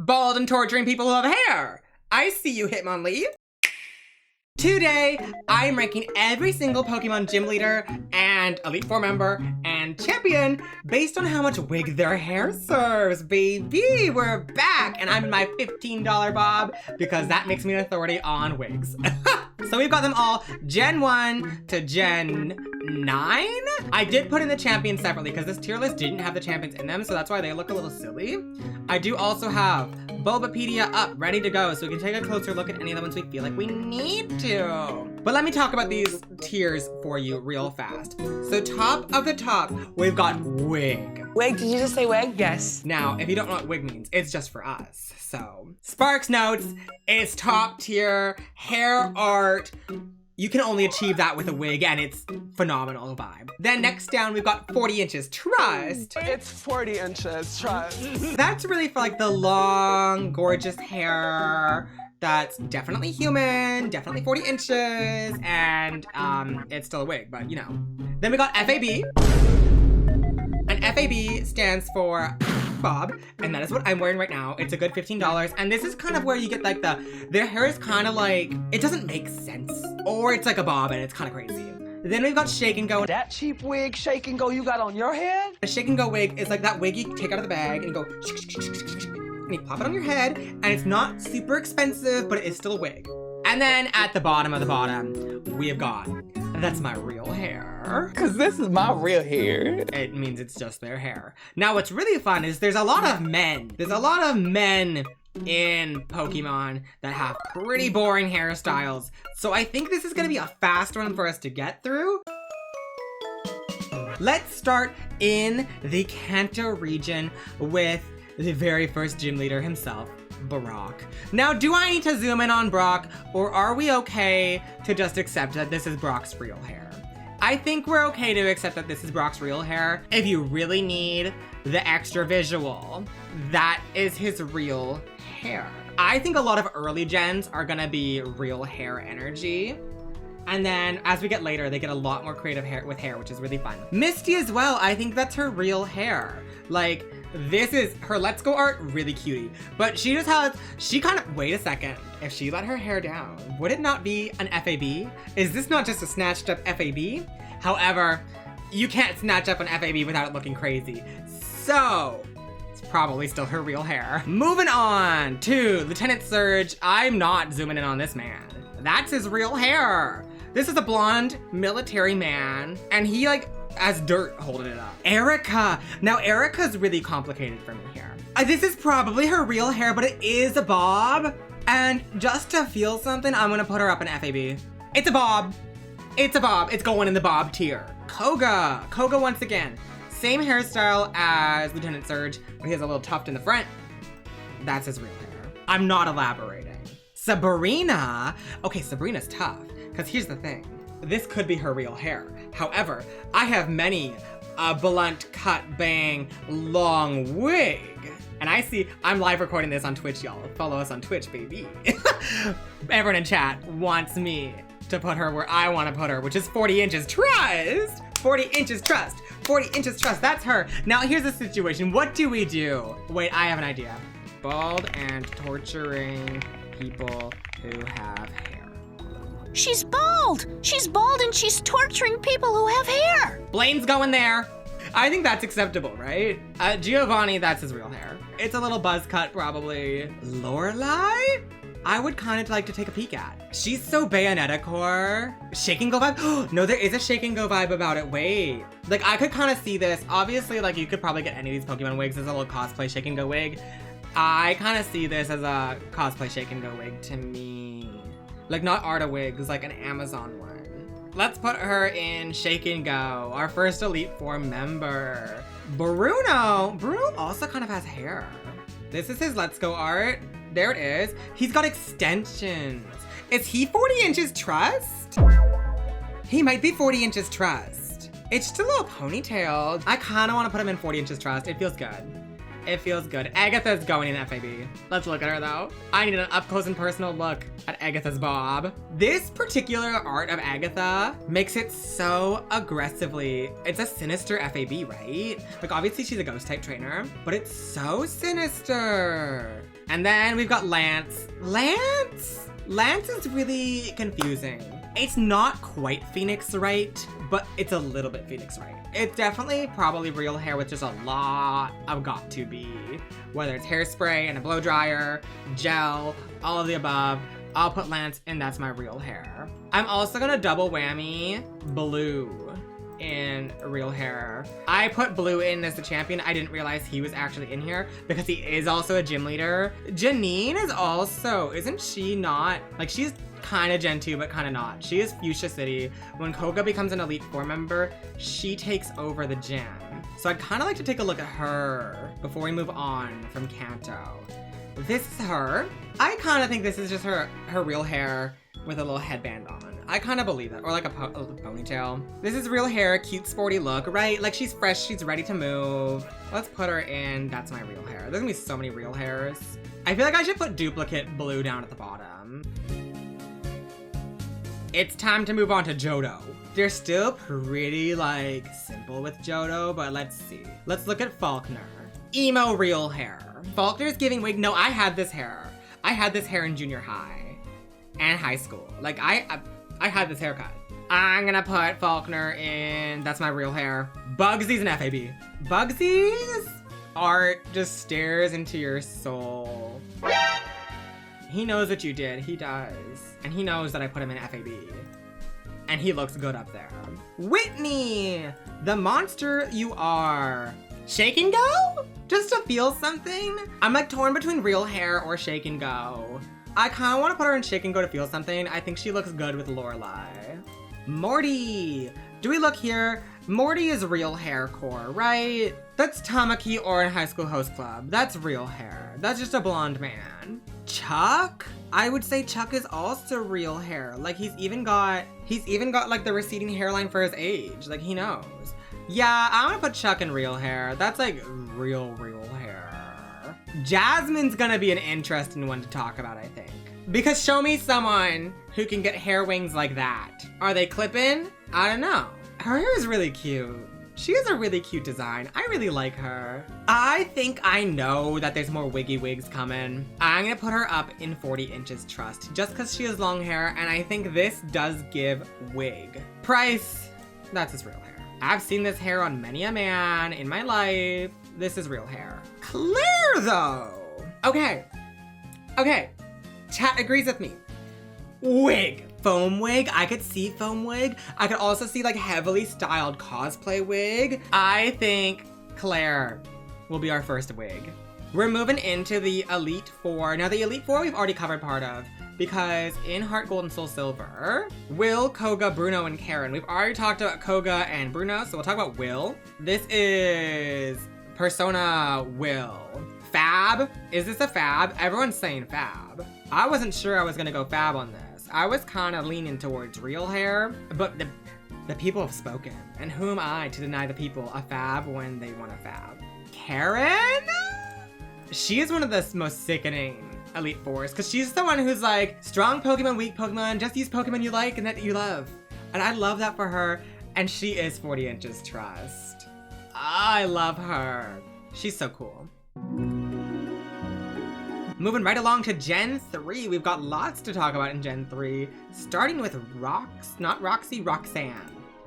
bald and torturing people who have hair. I see you, Hitmonlee. Today, I'm ranking every single Pokemon Gym Leader and Elite Four member and champion based on how much wig their hair serves, baby. We're back, and I'm in my $15 bob because that makes me an authority on wigs. So we've got them all Gen 1 to Gen 9. I did put in the champions separately because this tier list didn't have the champions in them, so that's why they look a little silly. I do also have Bulbapedia up, ready to go, so we can take a closer look at any of the ones we feel like we need to. But let me talk about these tiers for you real fast. So top of the top, we've got wig. Wig, did you just say wig? Yes. Now, if you don't know what wig means, it's just for us. So, Sparks Notes is top tier hair art. You can only achieve that with a wig, and it's phenomenal vibe. Then next down, we've got 40 inches trust. It's 40 inches, trust. That's really for like the long, gorgeous hair that's definitely human, definitely 40 inches, and it's still a wig, but you know. Then we got FAB. And FAB stands for bob, and that is what I'm wearing right now. It's a good $15, and this is kind of where you get like their hair is kind of like, it doesn't make sense. Or it's like a bob and it's kind of crazy. Then we've got Shake and Go. That cheap wig, Shake and Go, you got on your head? A Shake and Go wig is like that wig you take out of the bag and you go and you pop it on your head, and it's not super expensive, but it is still a wig. And then at the bottom of the bottom, we have got, that's my real hair. Cause this is my real hair. It means it's just their hair. Now what's really fun is there's a lot of men. There's a lot of men in Pokemon that have pretty boring hairstyles. So I think this is gonna be a fast one for us to get through. Let's start in the Kanto region with the very first gym leader himself, Brock. Now, do I need to zoom in on Brock, or are we okay to just accept that this is Brock's real hair? I think we're okay to accept that this is Brock's real hair. If you really need the extra visual, that is his real hair. I think a lot of early gens are gonna be real hair energy. And then as we get later, they get a lot more creative hair with hair, which is really fun. Misty as well, I think that's her real hair. Like, this is her Let's Go art, really cutie. But she just has, wait a second. If she let her hair down, would it not be an FAB? Is this not just a snatched up FAB? However, you can't snatch up an FAB without it looking crazy. So, it's probably still her real hair. Moving on to Lieutenant Surge. I'm not zooming in on this man. That's his real hair. This is a blonde military man, and he like has dirt holding it up. Erica. Now Erica's really complicated for me here. This is probably her real hair, but it is a bob. And just to feel something, I'm gonna put her up in FAB. It's a bob. It's a bob. It's going in the bob tier. Koga. Koga once again. Same hairstyle as Lieutenant Surge, but he has a little tuft in the front. That's his real hair. I'm not elaborating. Sabrina. Okay, Sabrina's tough, because here's the thing. This could be her real hair. However, I have many a blunt cut bang long wig. And I'm live recording this on Twitch, y'all. Follow us on Twitch, baby. Everyone in chat wants me to put her where I want to put her, which is 40 inches trust. 40 inches trust. 40 inches trust. That's her. Now here's the situation. What do we do? Wait, I have an idea. Bald and torturing people who have hair. She's bald! She's bald and she's torturing people who have hair! Blaine's going there. I think that's acceptable, right? Giovanni, that's his real hair. It's a little buzz cut, probably. Lorelai? I would kind of like to take a peek at. She's so Bayonetta core. Shake and Go vibe? No, there is a Shake and Go vibe about it. Wait. Like, I could kind of see this. Obviously, like, you could probably get any of these Pokemon wigs as a little cosplay Shake and Go wig. I kind of see this as a cosplay Shake and Go wig to me. Like, not Arta wigs, like an Amazon one. Let's put her in Shake and Go, our first Elite Four member. Bruno also kind of has hair. This is his Let's Go art. There it is. He's got extensions. Is he 40 inches trust? He might be 40 inches trust. It's just a little ponytail. I kind of want to put him in 40 inches trust. It feels good. It feels good. Agatha's going in FAB. Let's look at her though. I need an up close and personal look at Agatha's bob. This particular art of Agatha makes it so aggressively, it's a sinister FAB, right? Like obviously she's a ghost type trainer, but it's so sinister. And then we've got Lance. Lance is really confusing. It's not quite Phoenix right, but it's a little bit Phoenix right. It's definitely probably real hair with just a lot of got to be. Whether it's hairspray and a blow dryer, gel, all of the above, I'll put Lance in that's my real hair. I'm also gonna double whammy Blue in real hair. I put Blue in as the champion. I didn't realize he was actually in here because he is also a gym leader. Janine is also, isn't she not? Like she's kind of Gen 2, but kind of not. She is Fuchsia City. When Koga becomes an Elite 4 member, she takes over the gym. So I'd kind of like to take a look at her before we move on from Kanto. This is her. I kind of think this is just her real hair with a little headband on. I kind of believe that. Or like a ponytail. This is real hair, cute sporty look, right? Like she's fresh, she's ready to move. Let's put her in, that's my real hair. There's gonna be so many real hairs. I feel like I should put duplicate Blue down at the bottom. It's time to move on to Johto. They're still pretty like simple with Johto, but let's see. Let's look at Faulkner. Emo real hair. Faulkner's giving wig. No, I had this hair. I had this hair in junior high and high school. Like I had this haircut. I'm gonna put Faulkner in, that's my real hair. Bugsy's an FAB. Bugsy's art just stares into your soul. He knows what you did, he does. And he knows that I put him in FAB. And he looks good up there. Whitney, the monster you are. Shake and go? Just to feel something? I'm like torn between real hair or shake and go. I kind of want to put her in shake and go to feel something. I think she looks good with Lorelai. Morty, do we look here? Morty is real hair core, right? That's Tamaki or in High School Host Club. That's real hair. That's just a blonde man. Chuck? I would say Chuck is also real hair. Like he's even got like the receding hairline for his age. Like he knows. Yeah, I'm gonna put Chuck in real hair. That's like real hair. Jasmine's gonna be an interesting one to talk about, I think. Because show me someone who can get hair wings like that. Are they clip-in? I don't know. Her hair is really cute. She has a really cute design. I really like her. I think I know that there's more wiggy wigs coming. I'm gonna put her up in 40 inches trust just because she has long hair, and I think this does give wig. Price, that's his real hair. I've seen this hair on many a man in my life. This is real hair. Claire though. Okay. Chat agrees with me. Wig. Foam wig. I could see foam wig. I could also see like heavily styled cosplay wig. I think Claire will be our first wig. We're moving into the Elite Four. Now the Elite Four we've already covered part of because in Heart Gold and Soul Silver, Will, Koga, Bruno, and Karen. We've already talked about Koga and Bruno, so we'll talk about Will. This is Persona Will. Fab? Is this a fab? Everyone's saying fab. I wasn't sure I was gonna go fab on this. I was kind of leaning towards real hair, but the people have spoken. And who am I to deny the people a fab when they want a fab? Karen? She is one of the most sickening Elite Fours, because she's the one who's like, strong Pokemon, weak Pokemon, just use Pokemon you like and that you love. And I love that for her, and she is 40 inches trust. I love her. She's so cool. Moving right along to Gen 3, we've got lots to talk about in Gen 3, starting with Roxanne.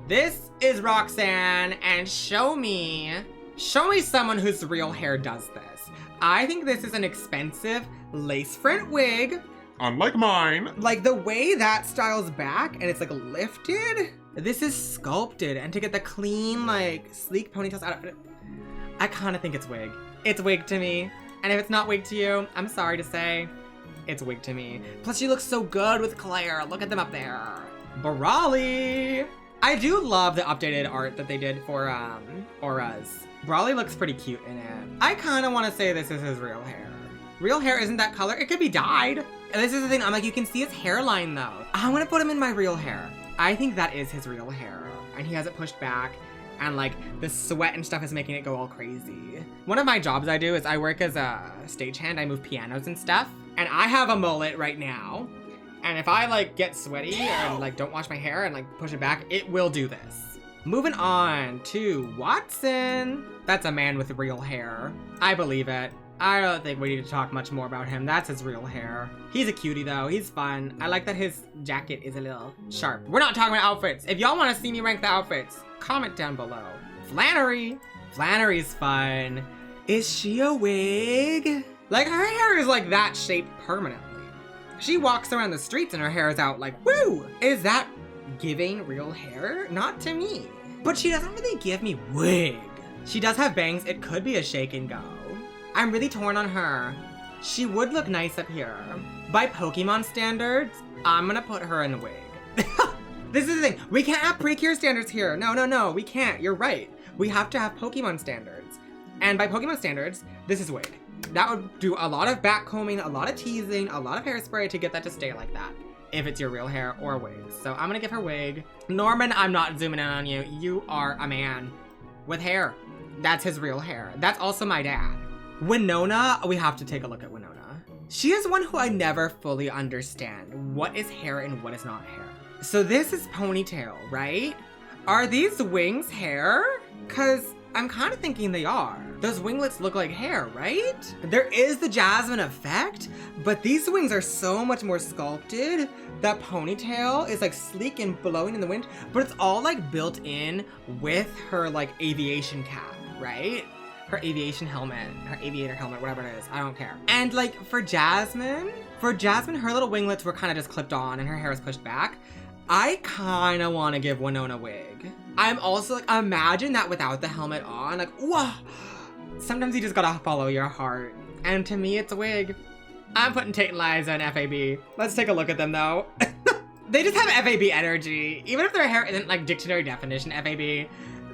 This is Roxanne, and show me someone whose real hair does this. I think this is an expensive lace front wig. Unlike mine. Like the way that styles back and it's like lifted, this is sculpted, and to get the clean, like sleek ponytails out of it, I kind of think it's wig. It's wig to me. And if it's not wig to you, I'm sorry to say, it's wig to me. Plus she looks so good with Claire. Look at them up there. Brawly. I do love the updated art that they did for Aura's. Brawly looks pretty cute in it. I kind of want to say this is his real hair. Real hair isn't that color. It could be dyed. And this is the thing, I'm like, you can see his hairline though. I'm gonna put him in my real hair. I think that is his real hair. And he has it pushed back. and like the sweat and stuff is making it go all crazy. One of my jobs I do is I work as a stagehand. I move pianos and stuff, and I have a mullet right now. And if I like get sweaty and like don't wash my hair and like push it back, it will do this. Moving on to Watson. That's a man with real hair. I believe it. I don't think we need to talk much more about him. That's his real hair. He's a cutie though. He's fun. I like that his jacket is a little sharp. We're not talking about outfits. If y'all want to see me rank the outfits, comment down below. Flannery. Flannery's fun. Is she a wig? Like her hair is like that shape permanently. She walks around the streets and her hair is out like, woo! Is that giving real hair? Not to me. But she doesn't really give me wig. She does have bangs. It could be a shake and go. I'm really torn on her. She would look nice up here. By Pokemon standards, I'm gonna put her in a wig. This is the thing. We can't have Precure standards here. No, we can't. You're right. We have to have Pokemon standards. And by Pokemon standards, this is wig. That would do a lot of backcombing, a lot of teasing, a lot of hairspray to get that to stay like that. If it's your real hair or a wig. So I'm gonna give her wig. Norman, I'm not zooming in on you. You are a man with hair. That's his real hair. That's also my dad. Winona, we have to take a look at Winona. She is one who I never fully understand. What is hair and what is not hair? So this is ponytail, right? Are these wings hair? Cause I'm kind of thinking they are. Those winglets look like hair, right? There is the Jasmine effect, but these wings are so much more sculpted. That ponytail is like sleek and blowing in the wind, but it's all like built in with her like aviation cap, right? Her aviation helmet, her aviator helmet, whatever it is, I don't care. And like for Jasmine, her little winglets were kind of just clipped on and her hair was pushed back. I kind of want to give Winona wig. I'm also like, imagine that without the helmet on, like, whoa. Sometimes you just gotta follow your heart. And to me, it's a wig. I'm putting Tate and Liza in FAB. Let's take a look at them though. They just have FAB energy. Even if their hair isn't like dictionary definition FAB,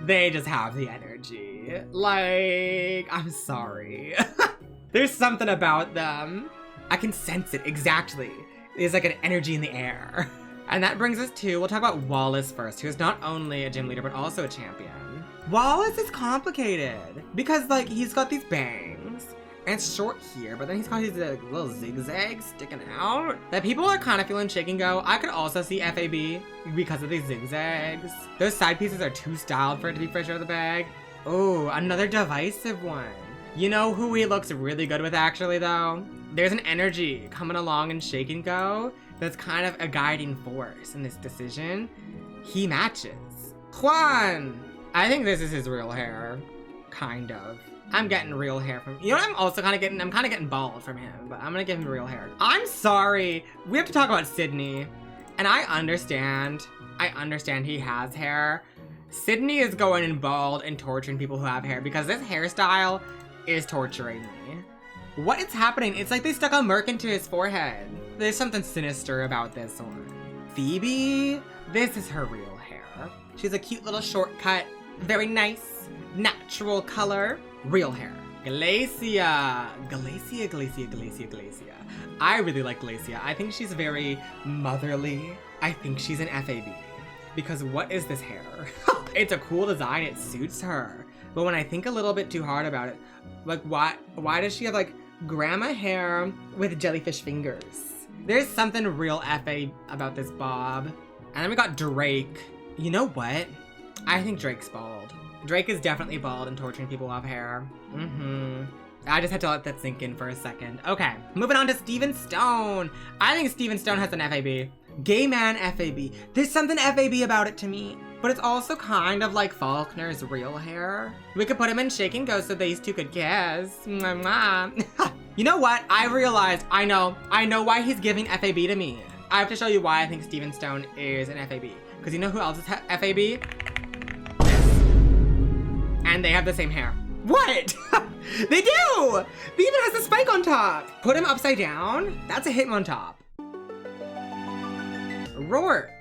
they just have the energy. Like, I'm sorry. There's something about them. I can sense it exactly. There's like an energy in the air. And that brings us to, we'll talk about Wallace first, who is not only a gym leader, but also a champion. Wallace is complicated because like he's got these bangs and it's short here, but then he's got these like, little zigzags sticking out that people are kind of feeling shake and go. I could also see FAB because of these zigzags. Those side pieces are too styled for it to be fresh out of the bag. Oh, another divisive one. You know who he looks really good with actually though? There's an energy coming along in Shake and Go that's kind of a guiding force in this decision. He matches. Hoenn! I think this is his real hair. Kind of. I'm getting real hair from, you know what I'm also kind of getting bald from him, but I'm gonna give him real hair. I'm sorry, we have to talk about Sydney. And I understand he has hair. Sydney is going in bald and torturing people who have hair because this hairstyle is torturing me. What is happening? It's like they stuck a merc into his forehead. There's something sinister about this one. Phoebe, this is her real hair. She's a cute little shortcut, very nice, natural color, real hair. Glacia. I really like Glacia. I think she's very motherly. I think she's an FAB. Because what is this hair? It's a cool design, it suits her. But when I think a little bit too hard about it, like why does she have like grandma hair with jellyfish fingers? There's something real FA about this bob. And then we got Drake. You know what? I think Drake's bald. Drake is definitely bald and torturing people who have hair. I just had to let that sink in for a second. Okay, moving on to Steven Stone. I think Steven Stone has an FAB. Gay man FAB. There's something FAB about it to me. But it's also kind of like Faulkner's real hair. We could put him in Shake and Go so these two could kiss. Mwah, mwah. You know what? I realized, I know why he's giving FAB to me. I have to show you why I think Steven Stone is an FAB. Because you know who else is FAB? This. And they have the same hair. What? They do! They even has the spike on top. Put him upside down. That's a Hitmontop. Rourke.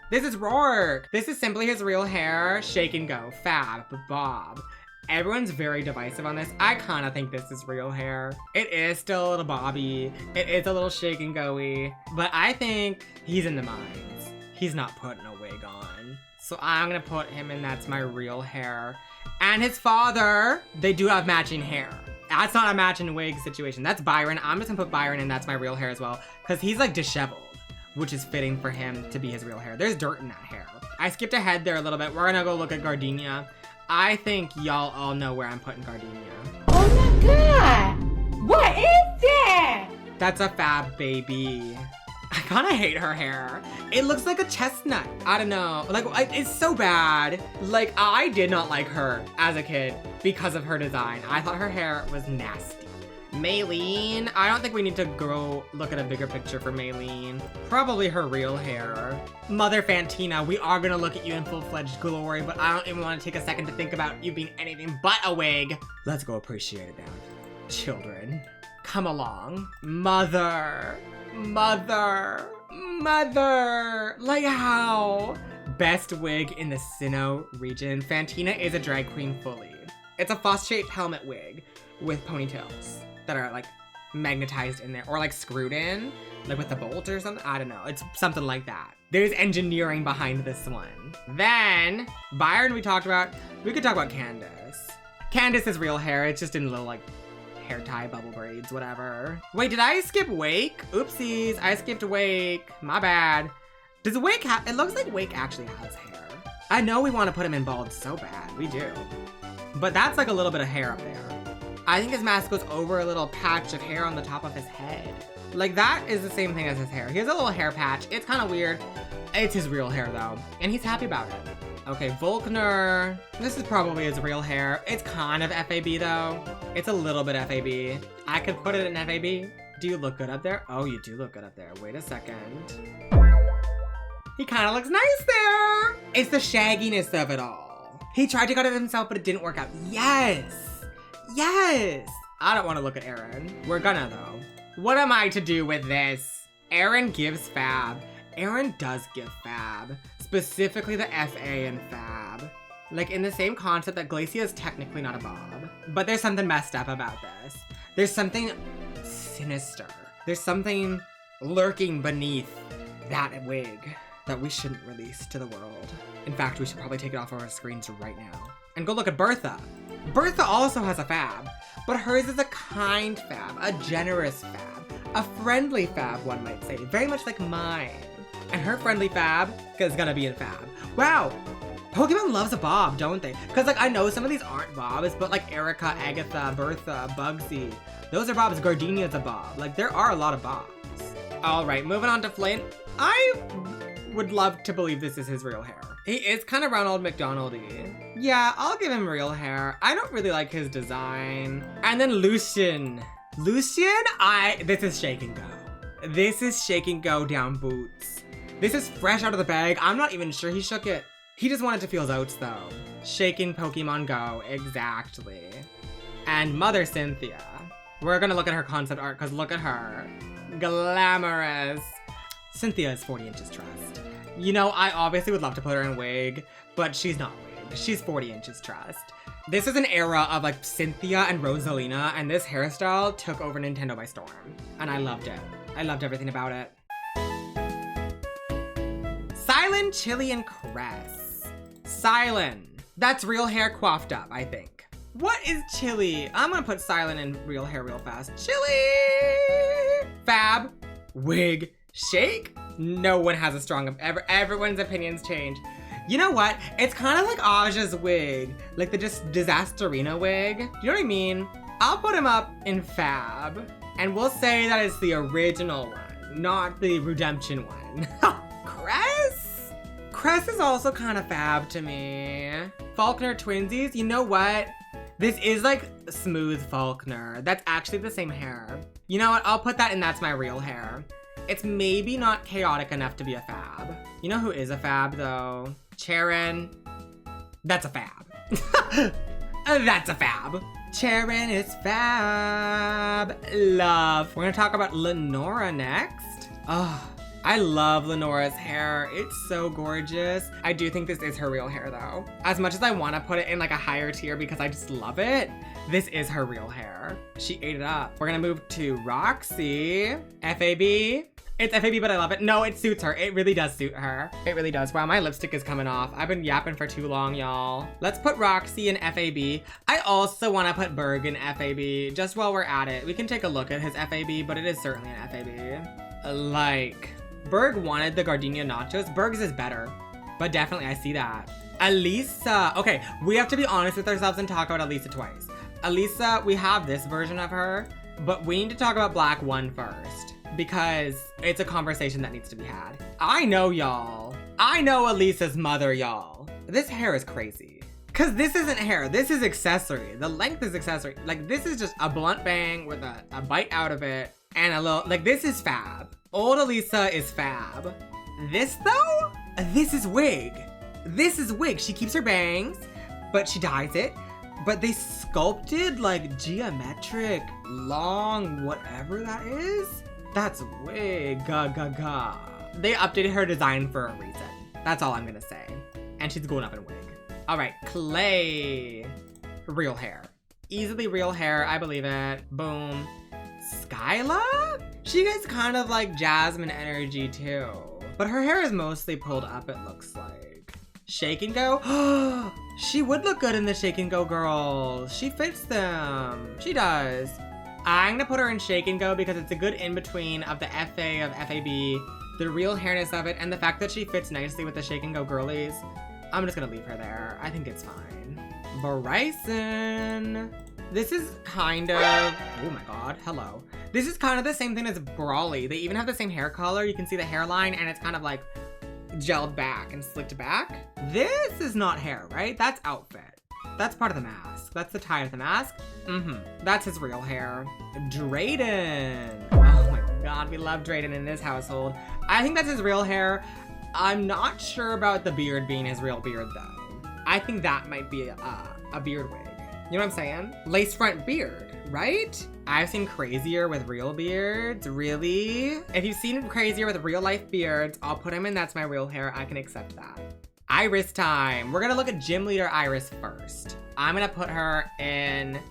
This is Rourke. This is simply his real hair. Shake and Go. Fab. Bob. Everyone's very divisive on this. I kind of think this is real hair. It is still a little bobby. It is a little shake and go-y. But I think he's in the mines. He's not putting a wig on. So I'm gonna put him in That's My Real Hair. And his father, they do have matching hair. That's not a matching wig situation. That's Byron. I'm just gonna put Byron in That's My Real Hair as well, because he's like disheveled, which is fitting for him to be his real hair. There's dirt in that hair. I skipped ahead there a little bit. We're gonna go look at Gardenia. I think y'all all know where I'm putting Gardenia. Oh my god! What is that? That's a fab baby. I kinda hate her hair. It looks like a chestnut. I don't know. Like, it's so bad. Like, I did not like her as a kid because of her design. I thought her hair was nasty. Maylene, I don't think we need to go look at a bigger picture for Maylene. Probably her real hair. Mother Fantina, we are gonna look at you in full-fledged glory, but I don't even want to take a second to think about you being anything but a wig. Let's go appreciate it now. Children, come along. Mother. Mother. Mother. Like how? Best wig in the Sinnoh region. Fantina is a drag queen fully. It's a foss-shaped helmet wig with ponytails that are like magnetized in there or like screwed in, like with a bolt or something. I don't know. It's something like that. There's engineering behind this one. Then Byron we talked about. We could talk about Candace. Candace's real hair, it's just in little like hair tie, bubble braids, whatever. Wait, did I skip Wake? Oopsies, I skipped Wake. My bad. Does Wake have, it looks like Wake actually has hair. I know we want to put him in bald so bad, we do. But that's like a little bit of hair up there. I think his mask goes over a little patch of hair on the top of his head. Like that is the same thing as his hair. He has a little hair patch. It's kind of weird. It's his real hair though. And he's happy about it. Okay, Volkner. This is probably his real hair. It's kind of FAB though. It's a little bit FAB. I could put it in FAB. Do you look good up there? Oh, you do look good up there. Wait a second. He kind of looks nice there. It's the shagginess of it all. He tried to cut it himself, but it didn't work out. Yes. Yes! I don't want to look at Aaron. We're gonna though. What am I to do with this? Aaron gives fab. Aaron does give fab. Specifically the FA in fab. Like in the same concept that Glacia is technically not a bob. But there's something messed up about this. There's something sinister. There's something lurking beneath that wig that we shouldn't release to the world. In fact, we should probably take it off of our screens right now. And go look at Bertha. Bertha also has a fab, but hers is a kind fab, a generous fab, a friendly fab, one might say, very much like mine. And her friendly fab is gonna be in fab. Wow, Pokemon loves a bob, don't they? Because like I know some of these aren't bobs, but like Erica, Agatha, Bertha, Bugsy, those are bobs. Gardenia's a bob. Like there are a lot of bobs. All right, moving on to Flint. I would love to believe this is his real hair. He is kind of Ronald McDonald-y. Yeah, I'll give him real hair. I don't really like his design. And then Lucian. Lucian, this is shake and go. This is shake and go down boots. This is fresh out of the bag. I'm not even sure he shook it. He just wanted to feel his oats though. Shaking Pokemon Go, exactly. And Mother Cynthia. We're gonna look at her concept art because look at her. Glamorous. Cynthia is 40 inches trust. You know, I obviously would love to put her in wig, but she's not wig. She's 40 inches trust. This is an era of like Cynthia and Rosalina, and this hairstyle took over Nintendo by storm. And I loved it. I loved everything about it. Silen, Chili, and Cress. Silen. That's real hair coiffed up, I think. What is Chili? I'm gonna put Silen in real hair real fast. Chili! Fab. Wig. Shake? No one has a strong, everyone's opinions change. You know what? It's kind of like Aja's wig, like the just Disasterina wig. Do you know what I mean? I'll put him up in fab, and we'll say that it's the original one, not the redemption one. Cress? Cress is also kind of fab to me. Faulkner twinsies, you know what? This is like smooth Faulkner. That's actually the same hair. You know what? I'll put that in That's My Real Hair. It's maybe not chaotic enough to be a fab. You know who is a fab though? Charon. That's a fab. That's a fab. Charon is fab. Love. We're gonna talk about Lenora next. Oh, I love Lenora's hair. It's so gorgeous. I do think this is her real hair though. As much as I wanna put it in like a higher tier because I just love it, this is her real hair. She ate it up. We're gonna move to Roxy. FAB. It's FAB, but I love it. No, it suits her. It really does suit her. It really does. Wow, my lipstick is coming off. I've been yapping for too long, y'all. Let's put Roxy in FAB. I also want to put Berg in FAB. Just while we're at it, we can take a look at his FAB, but it is certainly an FAB. Like, Berg wanted the Gardenia Nachos. Berg's is better, but definitely I see that. Elisa. Okay, we have to be honest with ourselves and talk about Elisa twice. Elisa, we have this version of her, but we need to talk about Black 1 first, because it's a conversation that needs to be had. I know, y'all. I know Elisa's mother, y'all. This hair is crazy. Cause this isn't hair, this is accessory. The length is accessory. Like, this is just a blunt bang with a bite out of it and a little, like, this is fab. Old Elisa is fab. This though? This is wig. This is wig. She keeps her bangs, but she dyes it. But they sculpted like geometric, long, whatever that is. That's wig, ga. They updated her design for a reason. That's all I'm gonna say. And she's going up in wig. All right, Clay. Real hair. Easily real hair, I believe it. Boom. Skyla? She gets kind of like Jasmine energy too. But her hair is mostly pulled up, it looks like. Shake and Go? She would look good in the Shake and Go girls. She fits them. She does. I'm gonna put her in Shake and Go because it's a good in-between of the FA of FAB, the real hairness of it, and the fact that she fits nicely with the Shake and Go girlies. I'm just gonna leave her there. I think it's fine. Bryson. This is kind of, oh my god, hello. This is kind of the same thing as Brawly. They even have the same hair color. You can see the hairline and it's kind of like gelled back and slicked back. This is not hair, right? That's outfit. That's part of the mask. That's the tie of the mask. That's his real hair. Drayden. Oh my god, we love Drayden in this household. I think that's his real hair. I'm not sure about the beard being his real beard though. I think that might be a beard wig. You know what I'm saying? Lace front beard, right? I've seen crazier with real beards, really? If you've seen crazier with real life beards, I'll put him in That's My Real Hair. I can accept that. Iris time. We're gonna look at Gym Leader Iris first. I'm gonna put her in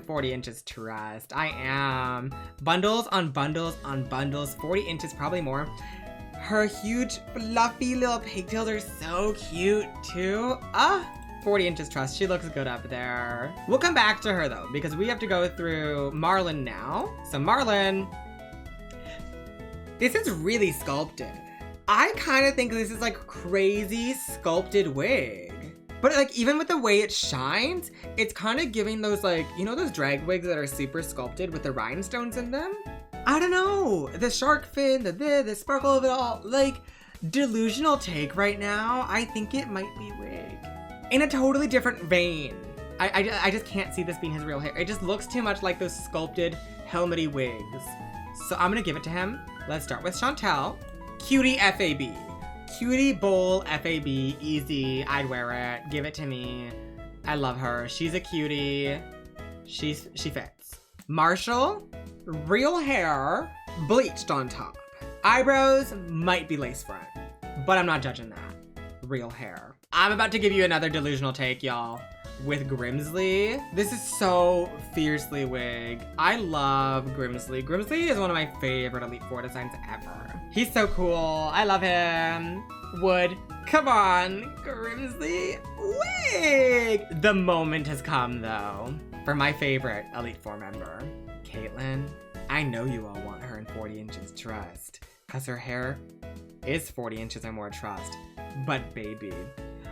40 inches trust. I am. Bundles on bundles on bundles, 40 inches, probably more. Her huge fluffy little pigtails are so cute too. 40 inches trust, she looks good up there. We'll come back to her though, because we have to go through Marlon now. So Marlon, this is really sculpted. I kind of think this is like crazy sculpted wig. But like even with the way it shines, it's kind of giving those like, you know those drag wigs that are super sculpted with the rhinestones in them? I don't know, the shark fin, the sparkle of it all, like delusional take right now. I think it might be wig. In a totally different vein. I just can't see this being his real hair. It just looks too much like those sculpted helmety wigs. So I'm gonna give it to him. Let's start with Chantel. Cutie FAB. Cutie bowl FAB, easy, I'd wear it, give it to me. I love her, she's a cutie. She fits. Marshall, real hair, bleached on top. Eyebrows might be lace front, but I'm not judging that. Real hair. I'm about to give you another delusional take, y'all. With Grimsley. This is so fiercely wig. I love Grimsley. Grimsley is one of my favorite Elite Four designs ever. He's so cool. I love him. Wood. Come on, Grimsley. Wig! The moment has come, though, for my favorite Elite Four member, Caitlin. I know you all want her in 40 inches trust, because her hair is 40 inches or more trust. But baby,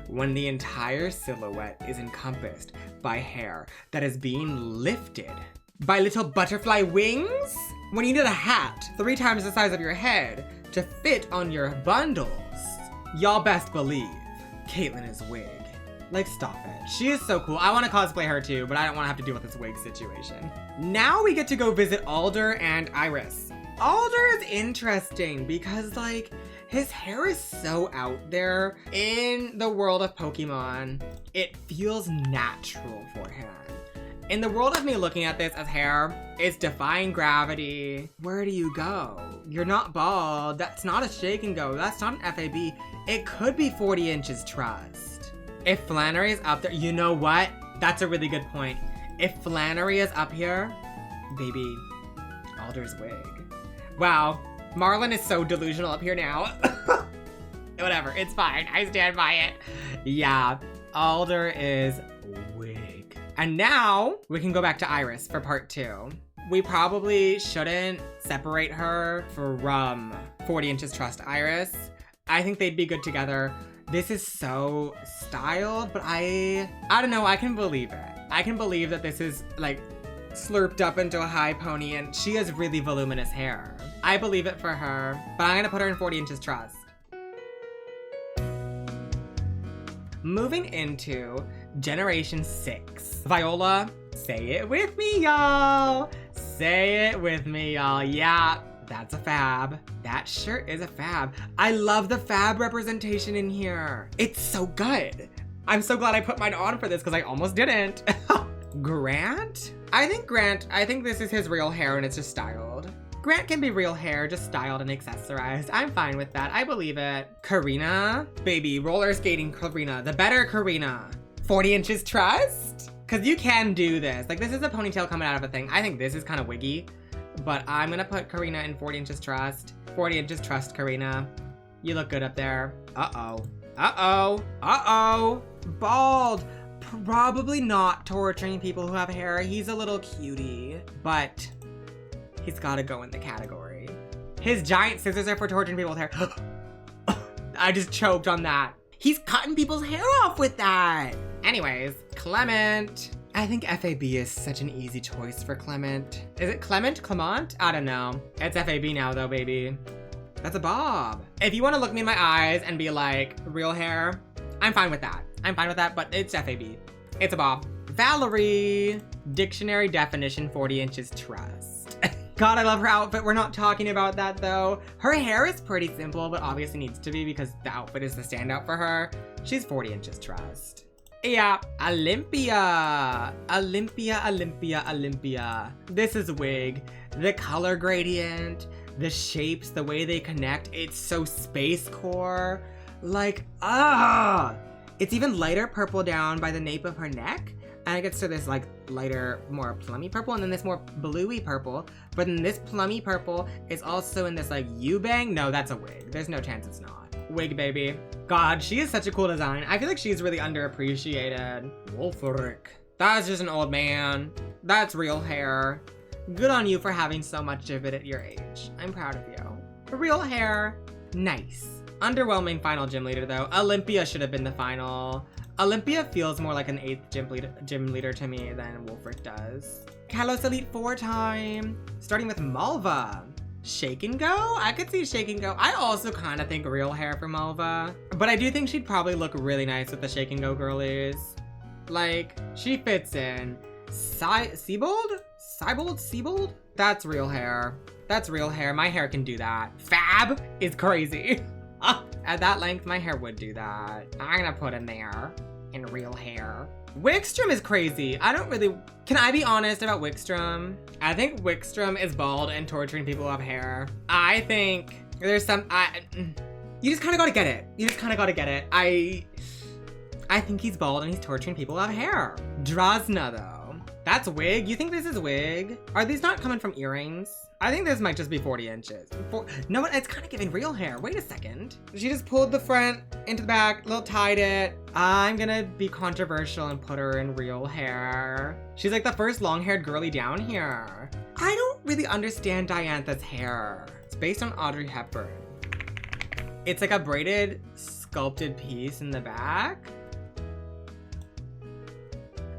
when the entire silhouette is encompassed by hair that is being lifted by little butterfly wings, when you need a hat 3 times the size of your head to fit on your bundles, y'all best believe Caitlin is wig. Like, stop it. She is so cool. I want to cosplay her too, but I don't want to have to deal with this wig situation. Now we get to go visit Alder and Iris. Alder is interesting because, like, his hair is so out there. In the world of Pokemon, it feels natural for him. In the world of me looking at this as hair, it's defying gravity. Where do you go? You're not bald. That's not a Shake and Go. That's not an FAB. It could be 40 inches trust. If Flannery is up there, you know what? That's a really good point. If Flannery is up here, baby, Alder's wig. Wow. Marlon is so delusional up here now. Whatever, it's fine. I stand by it. Yeah, Alder is wig. And now we can go back to Iris for part 2. We probably shouldn't separate her from 40 Inches Trust Iris. I think they'd be good together. This is so styled, but I don't know, I can believe it. I can believe that this is like slurped up into a high pony and she has really voluminous hair. I believe it for her, but I'm gonna put her in 40 Inches Trust. Moving into Generation 6. Viola, say it with me, y'all. Say it with me, y'all. Yeah, that's a fab. That sure is a fab. I love the fab representation in here. It's so good. I'm so glad I put mine on for this because I almost didn't. Grant? I think this is his real hair and it's just styled. Grant can be real hair, just styled and accessorized. I'm fine with that. I believe it. Karina? Baby, roller skating Karina. The better Karina. 40 Inches Trust? Because you can do this. Like, this is a ponytail coming out of a thing. I think this is kind of wiggy. But I'm going to put Karina in 40 Inches Trust. 40 Inches Trust, Karina. You look good up there. Uh-oh. Uh-oh. Uh-oh. Bald. Probably not torturing people who have hair. He's a little cutie. But he's gotta go in the category. His giant scissors are for torturing people with hair. I just choked on that. He's cutting people's hair off with that. Anyways, Clement. I think FAB is such an easy choice for Clement. Is it Clement? Clement? I don't know. It's FAB now though, baby. That's a bob. If you want to look me in my eyes and be like, real hair, I'm fine with that. I'm fine with that, but it's FAB. It's a bob. Valerie. Dictionary definition, 40 Inches Trust. God, I love her outfit. We're not talking about that though. Her hair is pretty simple, but obviously needs to be because the outfit is the standout for her. She's 40 Inches Trust. Yeah, Olympia. Olympia, Olympia, Olympia. This is wig. The color gradient, the shapes, the way they connect, it's so space core. Like, it's even lighter purple down by the nape of her neck. And it gets to this like lighter, more plummy purple, and then this more bluey purple. But then this plummy purple is also in this like U-bang. No, that's a wig. There's no chance it's not. Wig, baby. God, she is such a cool design. I feel like she's really underappreciated. Wolferic. That's just an old man. That's real hair. Good on you for having so much of it at your age. I'm proud of you. Real hair, nice. Underwhelming final gym leader though. Olympia should have been the final. Olympia feels more like an 8th gym leader to me than Wolfric does. Kalos Elite 4 time. Starting with Malva. Shake and go? I could see shake and go. I also kind of think real hair for Malva. But I do think she'd probably look really nice with the shake and go girlies. Like, she fits in. Seabold? Seabold? That's real hair. That's real hair. My hair can do that. Fab is crazy. At that length, my hair would do that. I'm gonna put in there. In real hair. Wickstrom is crazy. Can I be honest about Wickstrom? I think Wickstrom is bald and torturing people who have hair. I think there's you just kind of gotta get it. You just kind of gotta get it. I think he's bald and he's torturing people who have hair. Drasna though. That's wig? You think this is wig? Are these not coming from earrings? I think this might just be 40 inches. No, it's kind of giving real hair. Wait a second. She just pulled the front into the back, little tied it. I'm gonna be controversial and put her in real hair. She's like the first long-haired girly down here. I don't really understand Diantha's hair. It's based on Audrey Hepburn. It's like a braided, sculpted piece in the back.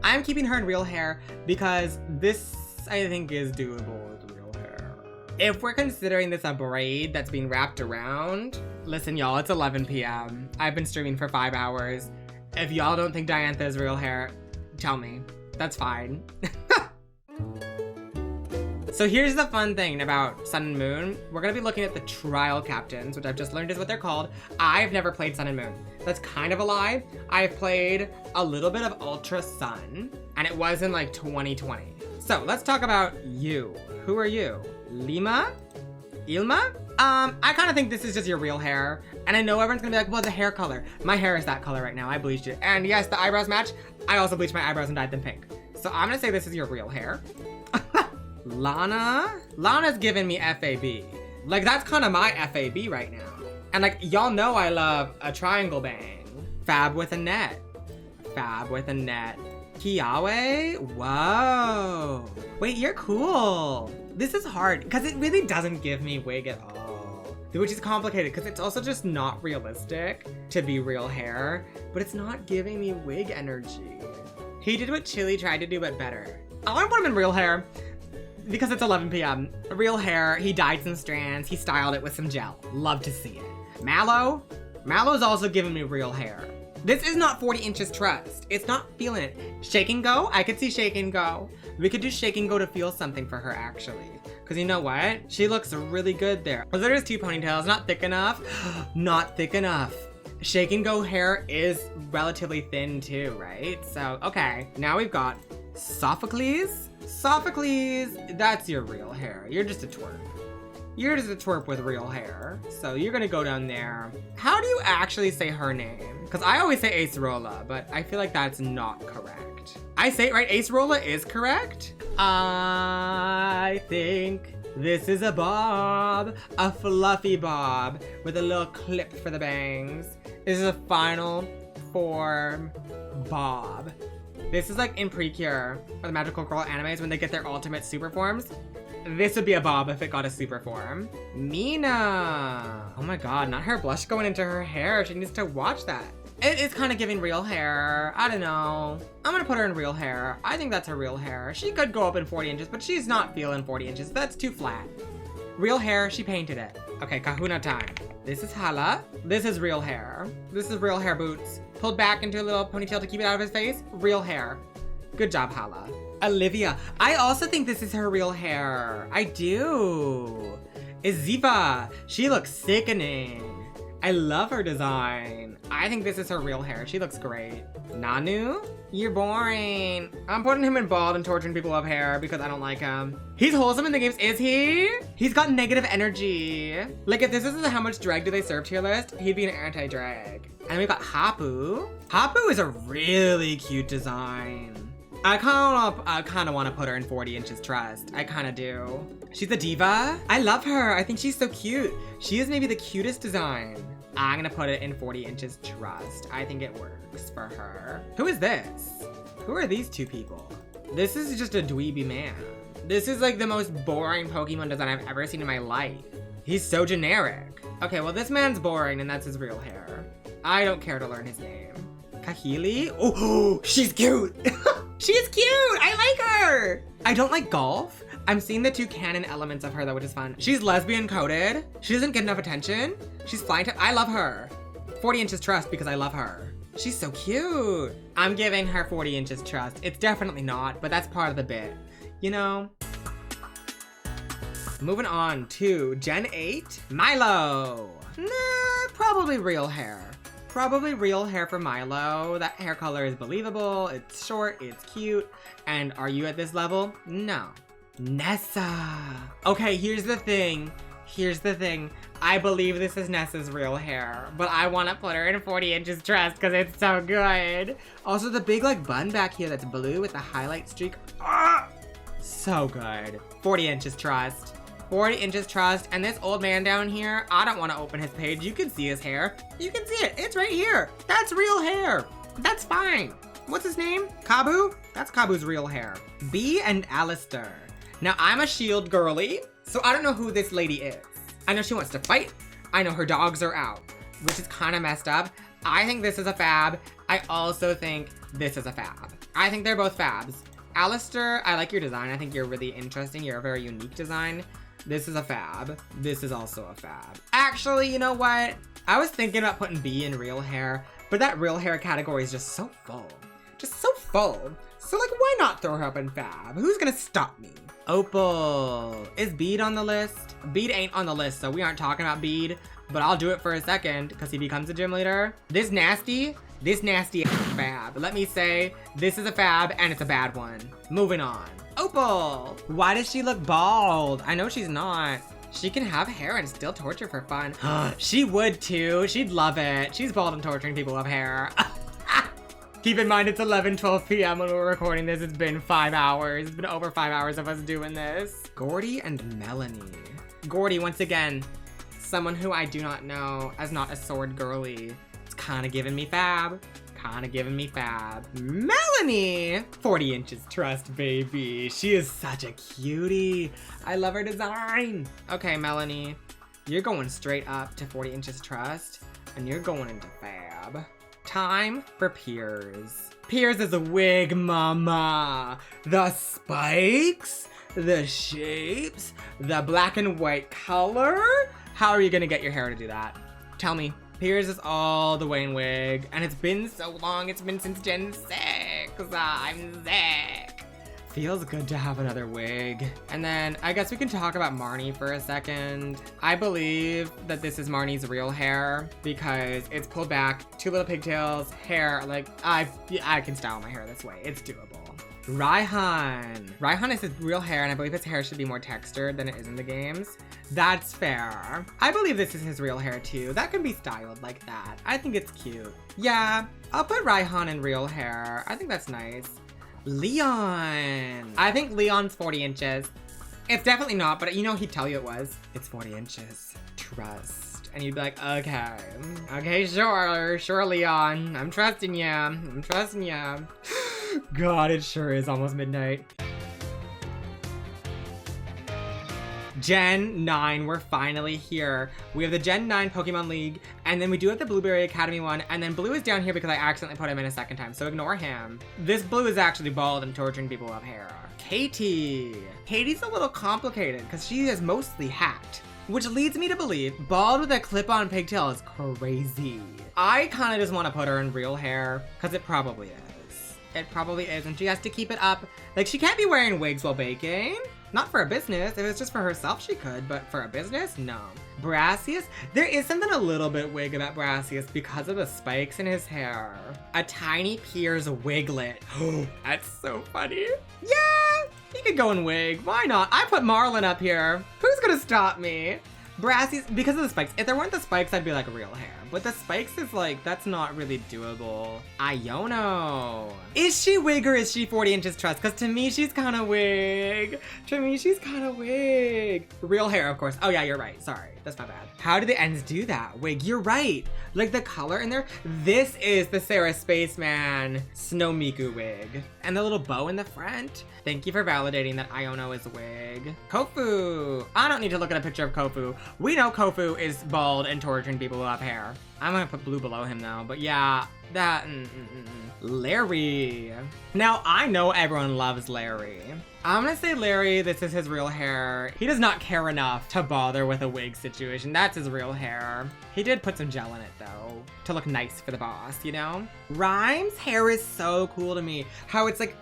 I'm keeping her in real hair because this, I think, is doable with real hair. If we're considering this a braid that's being wrapped around, listen, y'all, it's 11 p.m. I've been streaming for 5 hours. If y'all don't think Diantha is real hair, tell me. That's fine. So here's the fun thing about Sun and Moon. We're gonna be looking at the trial captains, which I've just learned is what they're called. I've never played Sun and Moon. That's kind of a lie. I've played a little bit of Ultra Sun, and it was in like 2020. So let's talk about you. Who are you? Lima? Ilma? I kind of think this is just your real hair. And I know everyone's gonna be like, well, the hair color. My hair is that color right now. I bleached it. And yes, the eyebrows match. I also bleached my eyebrows and dyed them pink. So I'm gonna say this is your real hair. Lana? Lana's giving me FAB. Like, that's kind of my FAB right now. And like, y'all know I love a triangle bang. Fab with a net. Fab with a net. Kiawe? Whoa. Wait, you're cool. This is hard because it really doesn't give me wig at all. Which is complicated because it's also just not realistic to be real hair, but it's not giving me wig energy. He did what Chili tried to do, but better. I want to put him in real hair because it's 11 p.m. Real hair, he dyed some strands, he styled it with some gel. Love to see it. Mallow? Mallow's also giving me real hair. This is not 40 inches trust. It's not feeling it. Shake and go? I could see shake and go. We could do shake and go to feel something for her, actually. Because you know what? She looks really good there. Oh, there's 2 ponytails. Not thick enough. Not thick enough. Shake and go hair is relatively thin too, right? So, okay. Now we've got Sophocles. Sophocles, that's your real hair. You're just a twerp. You're just a twerp with real hair. So you're gonna go down there. How do you actually say her name? Because I always say Acerola, but I feel like that's not correct. I say it right, Acerola is correct? I think this is a bob. A fluffy bob with a little clip for the bangs. This is a final form bob. This is like in Precure, or the Magical Girl animes when they get their ultimate super forms. This would be a bob if it got a super form. Mina. Oh my god, not her blush going into her hair. She needs to watch that. It is kind of giving real hair. I don't know. I'm gonna put her in real hair. I think that's her real hair. She could go up in 40 inches, but she's not feeling 40 inches. That's too flat. Real hair, she painted it. Okay, Kahuna time. This is Hala. This is real hair. This is real hair boots. Pulled back into a little ponytail to keep it out of his face. Real hair. Good job, Hala. Olivia. I also think this is her real hair. I do. Iziva. She looks sickening. I love her design. I think this is her real hair. She looks great. Nanu? You're boring. I'm putting him in bald and torturing people with hair because I don't like him. He's wholesome in the games, is he? He's got negative energy. Like if this is a how much drag do they serve tier list, he'd be an anti-drag. And we've got Hapu. Hapu is a really cute design. I kind of want to put her in 40 inches trust. I kind of do. She's a diva. I love her. I think she's so cute. She is maybe the cutest design. I'm gonna put it in 40 inches trust. I think it works for her. Who is this? Who are these 2 people? This is just a dweeby man. This is like the most boring Pokemon design I've ever seen in my life. He's so generic. Okay, well this man's boring and that's his real hair. I don't care to learn his name. Kahili? Oh, she's cute. She's cute. I like her. I don't like golf. I'm seeing the 2 canon elements of her though, which is fun. She's lesbian coded. She doesn't get enough attention. She's flying to, I love her. 40 inches trust because I love her. She's so cute. I'm giving her 40 inches trust. It's definitely not, but that's part of the bit. You know? Moving on to Gen 8, Milo. Nah, probably real hair. Probably real hair for Milo. That hair color is believable, it's short, it's cute. And are you at this level? No. Nessa. Okay, here's the thing. I believe this is Nessa's real hair, but I want to put her in 40 inches trust because it's so good. Also, the big like bun back here that's blue with the highlight streak. Ah! So good. 40 inches trust. 40 inches trust. And this old man down here, I don't want to open his page. You can see his hair. You can see it. It's right here. That's real hair. That's fine. What's his name? Kabu? That's Kabu's real hair. Bee and Alistair. Now, I'm a shield girly, so I don't know who this lady is. I know she wants to fight. I know her dogs are out, which is kind of messed up. I think this is a fab. I also think this is a fab. I think they're both fabs. Alistair, I like your design. I think you're really interesting. You're a very unique design. This is a fab. This is also a fab. Actually, you know what? I was thinking about putting Bee in real hair, but that real hair category is just so full. Just so full. So like, why not throw her up in fab? Who's gonna stop me? Opal. Is Bede on the list? Bede ain't on the list, so we aren't talking about Bede, but I'll do it for a second because he becomes a gym leader. This nasty fab. Let me say, this is a fab and it's a bad one. Moving on. Opal. Why does she look bald? I know she's not. She can have hair and still torture for fun. She would too. She'd love it. She's bald and torturing people with hair. Keep in mind, it's 11:12 p.m. when we're recording this. It's been 5 hours. It's been over 5 hours of us doing this. Gordy and Melanie. Gordy, once again, someone who I do not know as not a sword girly. It's kind of giving me fab. Kind of giving me fab. Melanie! 40 inches trust, baby. She is such a cutie. I love her design. Okay, Melanie, you're going straight up to 40 inches trust, and you're going into fab. Time for Piers. Piers is a wig mama. The spikes, the shapes, the black and white color. How are you gonna get your hair to do that? Tell me. Piers is all the way in wig, and it's been so long. It's been since Gen 6. I'm sick. Feels good to have another wig. And then I guess we can talk about Marnie for a second. I believe that this is Marnie's real hair because it's pulled back, 2 little pigtails, hair. Like, I can style my hair this way. It's doable. Raihan. Raihan is his real hair, and I believe his hair should be more textured than it is in the games. That's fair. I believe this is his real hair too. That can be styled like that. I think it's cute. Yeah, I'll put Raihan in real hair. I think that's nice. Leon. I think Leon's 40 inches. It's definitely not, but you know he'd tell you it was. It's 40 inches. Trust. And you'd be like, okay. Okay, sure, Leon. I'm trusting ya. I'm trusting ya. God, it sure is almost midnight. Gen 9, we're finally here. We have the Gen 9 Pokemon League, and then we do have the Blueberry Academy one, and then Blue is down here because I accidentally put him in a second time, so ignore him. This Blue is actually bald and torturing people with hair. Katie. Katie's a little complicated because she is mostly hat, which leads me to believe bald with a clip-on pigtail is crazy. I kind of just want to put her in real hair because it probably is. It probably is, and she has to keep it up. Like, she can't be wearing wigs while baking. Not for a business. If it's just for herself, she could, but for a business, no. Brassius? There is something a little bit wig about Brassius because of the spikes in his hair. A tiny Piers wiglet. That's so funny. Yeah, he could go in wig. Why not? I put Marlin up here. Who's gonna stop me? Brassius, because of the spikes. If there weren't the spikes, I'd be like real hair. But the spikes is like, that's not really doable. Iono. Is she wig or is she 40 inches trust? Because to me, she's kind of wig. To me, she's kind of wig. Real hair, of course. Oh yeah, you're right. Sorry, that's my bad. How do the ends do that? Wig, you're right. Like the color in there. This is the Sarah Spaceman Snow Miku wig. And the little bow in the front. Thank you for validating that Iono is a wig. Kofu. I don't need to look at a picture of Kofu. We know Kofu is bald and torturing people who have hair. I'm gonna put Blue below him though, but yeah, that, Larry. Now, I know everyone loves Larry. I'm gonna say Larry, this is his real hair. He does not care enough to bother with a wig situation. That's his real hair. He did put some gel in it though, to look nice for the boss, you know? Rhyme's hair is so cool to me. How it's like,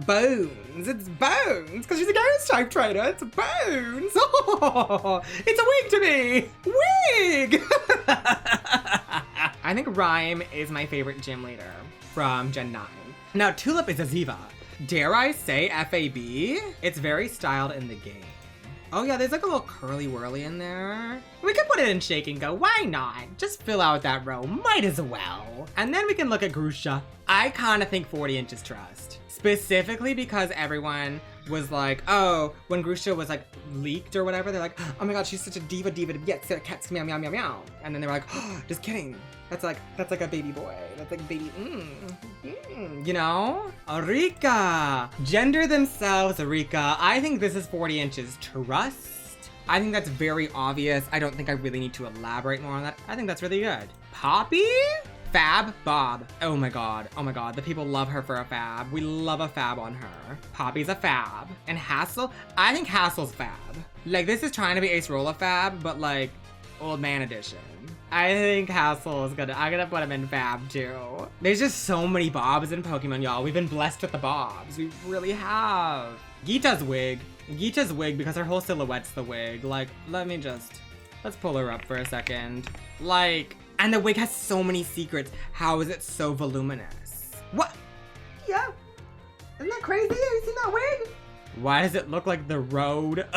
bones. It's bones. Because she's a ghost type trainer. It's bones. Oh, it's a wig to me. Wig. I think Rhyme is my favorite gym leader from Gen 9. Now, Tulip is Aziva. Dare I say FAB? It's very styled in the game. Oh yeah, there's like a little curly whirly in there. We could put it in Shake and Go, why not? Just fill out that row, might as well. And then we can look at Grusha. I kind of think 40 inches trust. Specifically because everyone was like, oh, when Grusha was like leaked or whatever, they're like, oh my god, she's such a diva, yes, cats, meow, meow, meow, meow. And then they were like, oh, just kidding. That's like a baby boy. That's like a baby, you know? Rika. Gender themselves, Rika. I think this is 40 inches trust. I think that's very obvious. I don't think I really need to elaborate more on that. I think that's really good. Poppy? Fab Bob. Oh my god. Oh my god. The people love her for a fab. We love a fab on her. Poppy's a fab. And Hassel? I think Hassel's fab. Like, this is trying to be Ace Rolla fab, but like, old man edition. I think Hassel is I'm gonna put him in fab too. There's just so many Bobs in Pokemon, y'all. We've been blessed with the Bobs. We really have. Geeta's wig. Geeta's wig because her whole silhouette's the wig. Like, let's pull her up for a second. Like, and the wig has so many secrets. How is it so voluminous? What? Yeah. Isn't that crazy? Have you seen that wig? Why does it look like the road?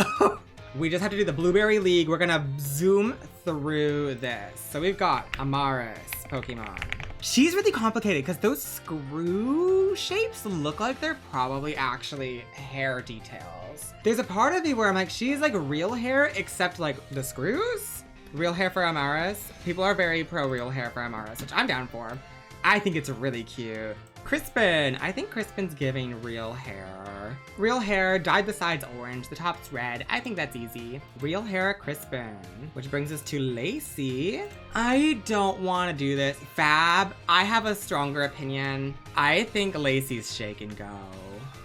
We just have to do the Blueberry League. We're gonna zoom through this. So we've got Amaris Pokemon. She's really complicated because those screw shapes look like they're probably actually hair details. There's a part of me where I'm like, she's like real hair except like the screws? Real hair for Amaris. People are very pro real hair for Amaris, which I'm down for. I think it's really cute. Crispin. I think Crispin's giving real hair. Real hair, dyed the sides orange, the top's red. I think that's easy. Real hair Crispin. Which brings us to Lacey. I don't want to do this. Fab, I have a stronger opinion. I think Lacey's shake and go.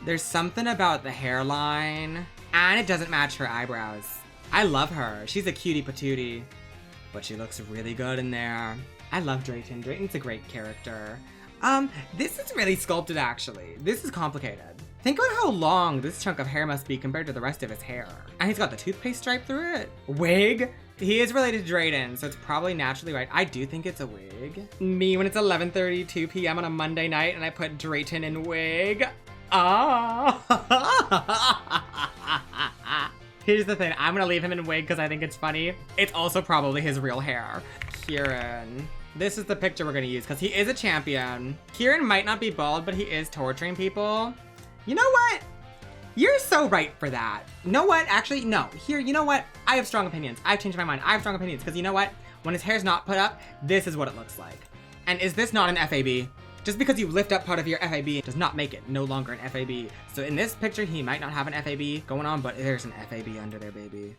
There's something about the hairline, and it doesn't match her eyebrows. I love her. She's a cutie patootie, but she looks really good in there. I love Drayton. Drayton's a great character. This is really sculpted, actually. This is complicated. Think about how long this chunk of hair must be compared to the rest of his hair. And he's got the toothpaste stripe through it. Wig? He is related to Drayton, so it's probably naturally right. I do think it's a wig. Me when it's 11:32 p.m. on a Monday night and I put Drayton in wig. Ah. Here's the thing, I'm gonna leave him in wig because I think it's funny. It's also probably his real hair. Kieran. This is the picture we're gonna use because he is a champion. Kieran might not be bald, but he is torturing people. You know what? You're so right for that. You know what? Actually, no. Here, you know what? I have strong opinions. I've changed my mind. I have strong opinions because you know what? When his hair's not put up, this is what it looks like. And is this not an FAB? Just because you lift up part of your FAB does not make it no longer an FAB. So in this picture, he might not have an FAB going on, but there's an FAB under there, baby.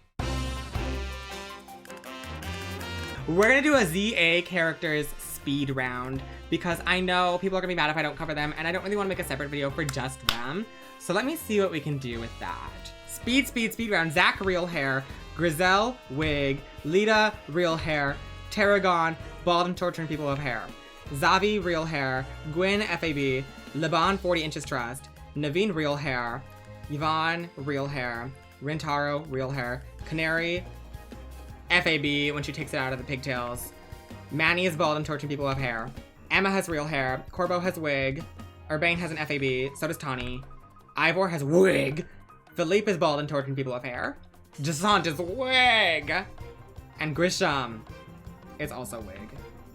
We're gonna do a ZA characters speed round because I know people are gonna be mad if I don't cover them and I don't really wanna make a separate video for just them. So let me see what we can do with that. Speed round. Zach, real hair. Grizel, wig. Lita, real hair. Tarragon, bald and torturing people with hair. Zavi, real hair. Gwyn, FAB. Laban, 40 inches trust. Naveen, real hair. Yvonne, real hair. Rintaro, real hair. Canary, FAB when she takes it out of the pigtails. Manny is bald and torturing people with hair. Emma has real hair. Corbo has wig. Urbane has an FAB. So does Tawny. Ivor has wig. Philippe is bald and torturing people with hair. Jasant is wig. And Grisham is also wig.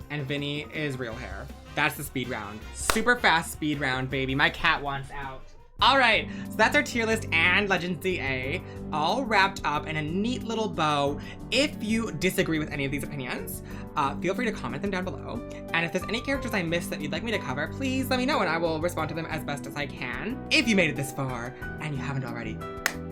And Vinny is real hair. That's the speed round. Super fast speed round, baby. My cat wants out. All right, so that's our tier list and Legend CA, all wrapped up in a neat little bow. If you disagree with any of these opinions, feel free to comment them down below. And if there's any characters I missed that you'd like me to cover, please let me know and I will respond to them as best as I can. If you made it this far and you haven't already,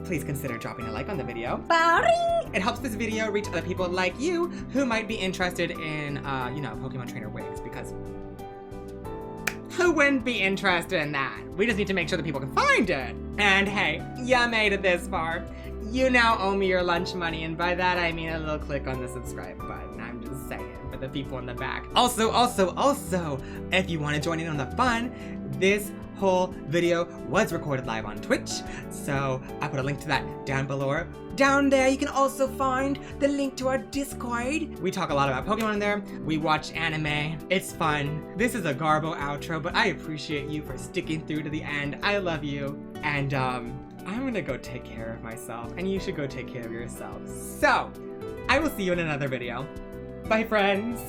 please consider dropping a like on the video. Bye. It helps this video reach other people like you who might be interested in, you know, Pokemon trainer wigs, because who wouldn't be interested in that? We just need to make sure that people can find it. And hey, you made it this far. You now owe me your lunch money, and by that I mean a little click on the subscribe button. I'm just saying, for the people in the back. Also, if you want to join in on the fun, this whole video was recorded live on Twitch, so I put a link to that down below. Down there, you can also find the link to our Discord. We talk a lot about Pokemon in there. We watch anime. It's fun. This is a Garbo outro, but I appreciate you for sticking through to the end. I love you. And I'm gonna go take care of myself, and you should go take care of yourself. So, I will see you in another video. Bye, friends.